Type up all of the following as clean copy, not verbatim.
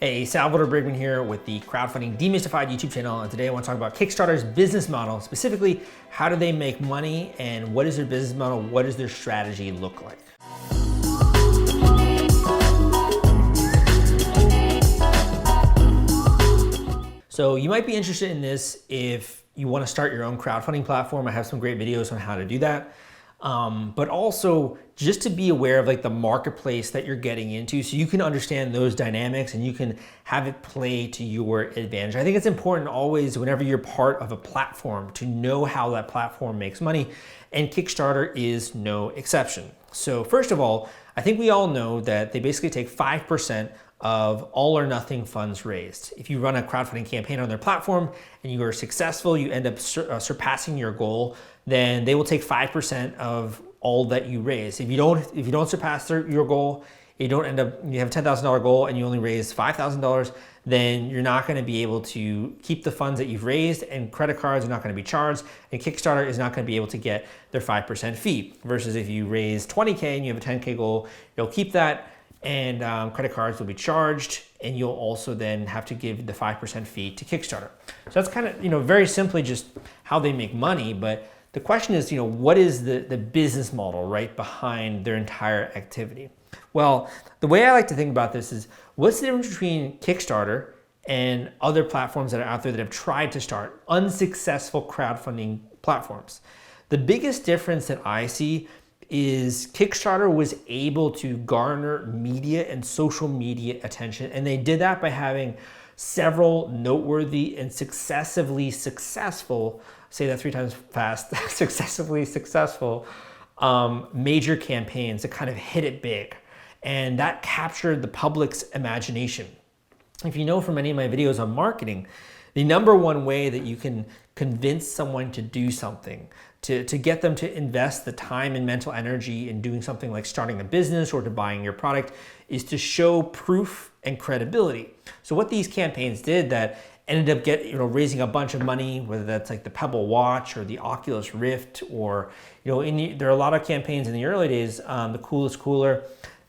Hey, Salvador Briggman here with the Crowdfunding Demystified YouTube channel, and today I want to talk about Kickstarter's business model, specifically how do they make money and what is their business model, what does their strategy look like? So you might be interested in this if you want to start your own crowdfunding platform. I have some great videos on how to do that. But also just to be aware of like the marketplace that you're getting into so you can understand those dynamics and you can have it play to your advantage. I think it's important always whenever you're part of a platform to know how that platform makes money, and Kickstarter is no exception. So first of all, I think we all know that they basically take 5% of all or nothing funds raised. If you run a crowdfunding campaign on their platform and you are successful, you end up surpassing your goal, then they will take 5% of all that you raise. If you don't surpass your goal, you have a $10,000 goal and you only raise $5,000, then you're not going to be able to keep the funds that you've raised, and credit cards are not going to be charged, and Kickstarter is not going to be able to get their 5% fee. Versus if you raise 20K and you have a 10K goal, you'll keep that, and credit cards will be charged, and you'll also then have to give the 5% fee to Kickstarter. So that's kind of, very simply just how they make money. But the question is, what is the business model right behind their entire activity? Well, the way I like to think about this is, what's the difference between Kickstarter and other platforms that are out there that have tried to start unsuccessful crowdfunding platforms? The biggest difference that I see is Kickstarter was able to garner media and social media attention, and they did that by having several noteworthy and successively successful, say that 3 times fast, successively successful major campaigns that kind of hit it big, and that captured the public's imagination. If you know from any of my videos on marketing, the number one way that you can convince someone to do something, to get them to invest the time and mental energy in doing something like starting a business or to buying your product, is to show proof and credibility. So what these campaigns did that ended up raising a bunch of money, whether that's like the Pebble Watch or the Oculus Rift, or there are a lot of campaigns in the early days, the Coolest Cooler,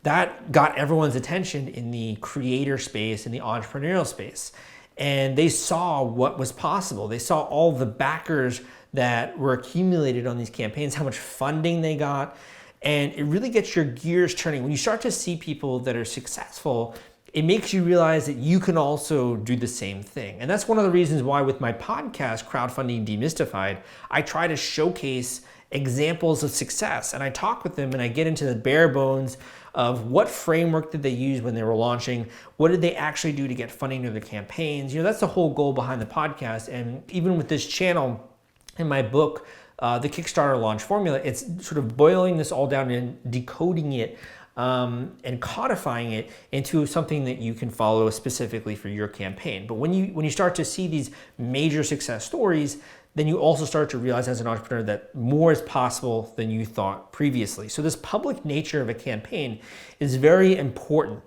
that got everyone's attention in the creator space, in the entrepreneurial space. And they saw what was possible. They saw all the backers that were accumulated on these campaigns, how much funding they got, and it really gets your gears turning. When you start to see people that are successful, it makes you realize that you can also do the same thing. And that's one of the reasons why with my podcast, Crowdfunding Demystified, I try to showcase examples of success, and I talk with them and I get into the bare bones of what framework did they use when they were launching, what did they actually do to get funding to their campaigns. That's the whole goal behind the podcast. And even with this channel, in my book, The Kickstarter Launch Formula, it's sort of boiling this all down and decoding it and codifying it into something that you can follow specifically for your campaign. But when you start to see these major success stories, then you also start to realize as an entrepreneur that more is possible than you thought previously. So this public nature of a campaign is very important.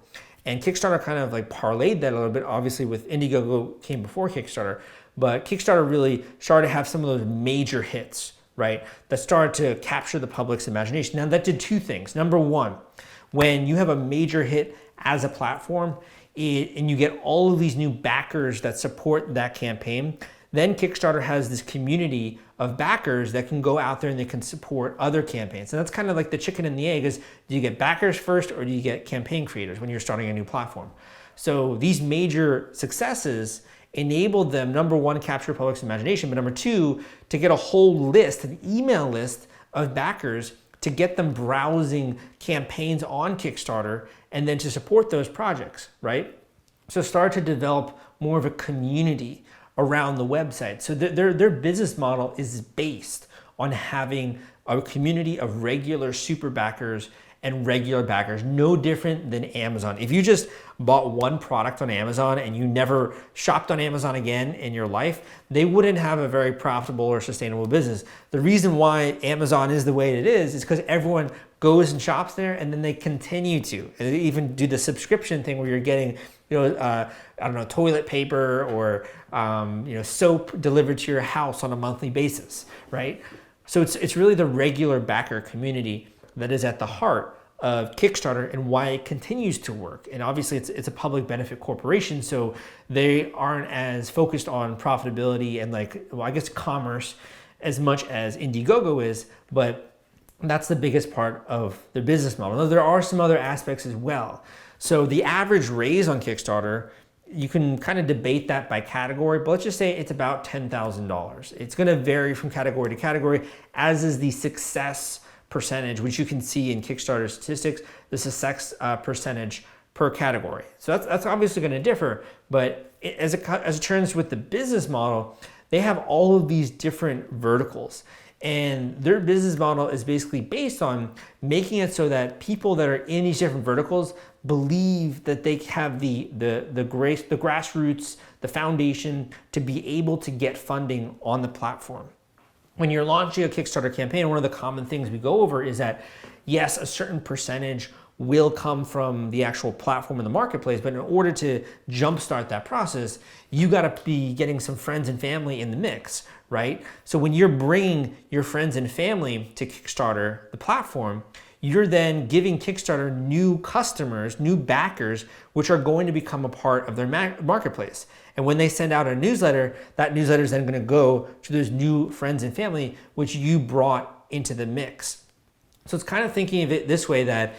And Kickstarter kind of like parlayed that a little bit. Obviously with Indiegogo came before Kickstarter, but Kickstarter really started to have some of those major hits, right? That started to capture the public's imagination. Now that did 2 things. Number one, when you have a major hit as a platform and you get all of these new backers that support that campaign, then Kickstarter has this community of backers that can go out there and they can support other campaigns. And that's kind of like the chicken and the egg, is do you get backers first or do you get campaign creators when you're starting a new platform? So these major successes enabled them, number one, capture public's imagination, but number 2, to get a whole list, an email list of backers to get them browsing campaigns on Kickstarter and then to support those projects, right? So start to develop more of a community around the website. So their business model is based on having a community of regular super backers and regular backers, no different than Amazon. If you just bought one product on Amazon and you never shopped on Amazon again in your life, they wouldn't have a very profitable or sustainable business. The reason why Amazon is the way it is because everyone goes and shops there, and then they continue to. And they even do the subscription thing where you're getting, toilet paper or soap delivered to your house on a monthly basis, right? So it's really the regular backer community that is at the heart of Kickstarter and why it continues to work. And obviously it's a public benefit corporation, so they aren't as focused on profitability and I guess commerce as much as Indiegogo is, but that's the biggest part of their business model. Now, there are some other aspects as well. So the average raise on Kickstarter, you can kind of debate that by category, but let's just say it's about $10,000. It's going to vary from category to category, as is the success percentage, which you can see in Kickstarter statistics, the success percentage per category. So that's obviously going to differ, but as it turns with the business model, they have all of these different verticals. And their business model is basically based on making it so that people that are in these different verticals believe that they have the grassroots, the foundation to be able to get funding on the platform. When you're launching a Kickstarter campaign, one of the common things we go over is that, yes, a certain percentage will come from the actual platform in the marketplace, but in order to jumpstart that process, you got to be getting some friends and family in the mix, right? So when you're bringing your friends and family to Kickstarter, the platform, you're then giving Kickstarter new customers, new backers, which are going to become a part of their marketplace. And when they send out a newsletter, that newsletter is then going to go to those new friends and family, which you brought into the mix. So it's kind of thinking of it this way, that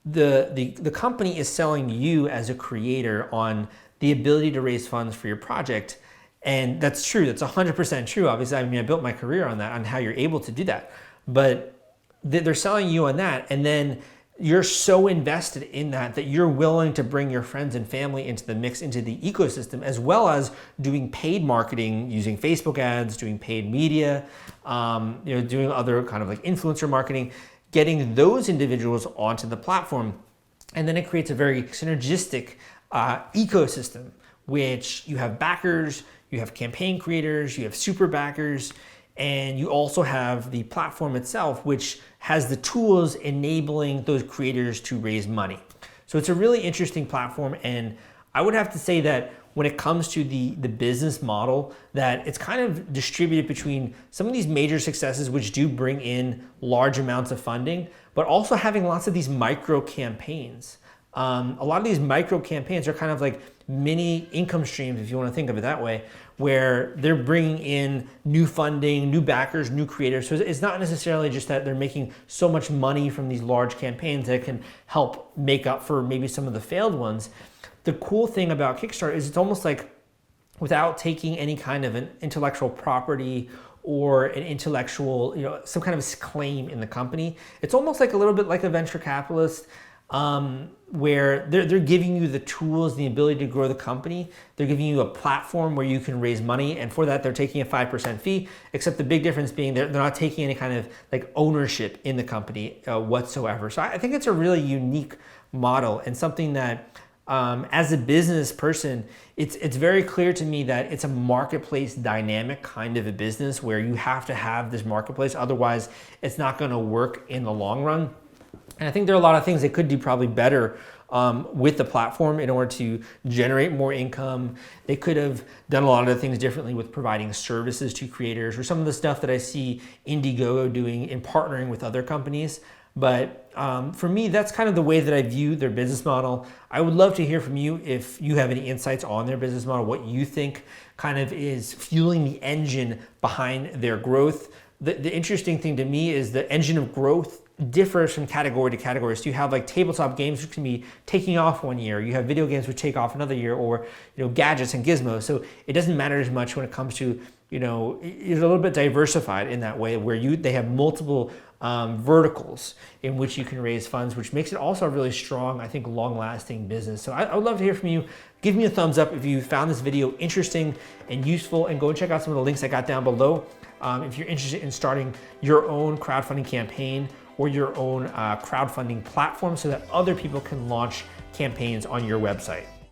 the company is selling you as a creator on the ability to raise funds for your project. And that's true. That's 100% true. Obviously, I mean, I built my career on that, on how you're able to do that. But they're selling you on that. And then you're so invested in that you're willing to bring your friends and family into the mix, into the ecosystem, as well as doing paid marketing using Facebook ads, doing paid media, doing other kind of like influencer marketing, getting those individuals onto the platform. And then it creates a very synergistic ecosystem, which you have backers, you have campaign creators, you have super backers, and you also have the platform itself, which has the tools enabling those creators to raise money. So it's a really interesting platform. And I would have to say that when it comes to the business model, that it's kind of distributed between some of these major successes, which do bring in large amounts of funding, but also having lots of these micro campaigns. A lot of these micro campaigns are kind of like mini income streams, if you want to think of it that way, where they're bringing in new funding, new backers, new creators. So it's not necessarily just that they're making so much money from these large campaigns that can help make up for maybe some of the failed ones. The cool thing about Kickstarter is it's almost like, without taking any kind of an intellectual property or an intellectual, some kind of claim in the company, it's almost like a little bit like a venture capitalist, where they're giving you the tools, the ability to grow the company. They're giving you a platform where you can raise money, and for that they're taking a 5% fee, except the big difference being they're not taking any kind of like ownership in the company whatsoever. So I think it's a really unique model, and something that as a business person, it's very clear to me that it's a marketplace dynamic kind of a business where you have to have this marketplace, otherwise it's not going to work in the long run. And I think there are a lot of things they could do probably better with the platform in order to generate more income. They could have done a lot of the things differently with providing services to creators, or some of the stuff that I see Indiegogo doing in partnering with other companies. But for me, that's kind of the way that I view their business model. I would love to hear from you if you have any insights on their business model, what you think kind of is fueling the engine behind their growth. The interesting thing to me is the engine of growth differs from category to category. So you have like tabletop games, which can be taking off one year. You have video games which take off another year, or gadgets and gizmos. So it doesn't matter as much when it comes to it's a little bit diversified in that way, where they have multiple verticals in which you can raise funds, which makes it also a really strong, I think, long-lasting business. So I would love to hear from you. Give me a thumbs up if you found this video interesting and useful, and go and check out some of the links I got down below if you're interested in starting your own crowdfunding campaign or your own crowdfunding platform, so that other people can launch campaigns on your website.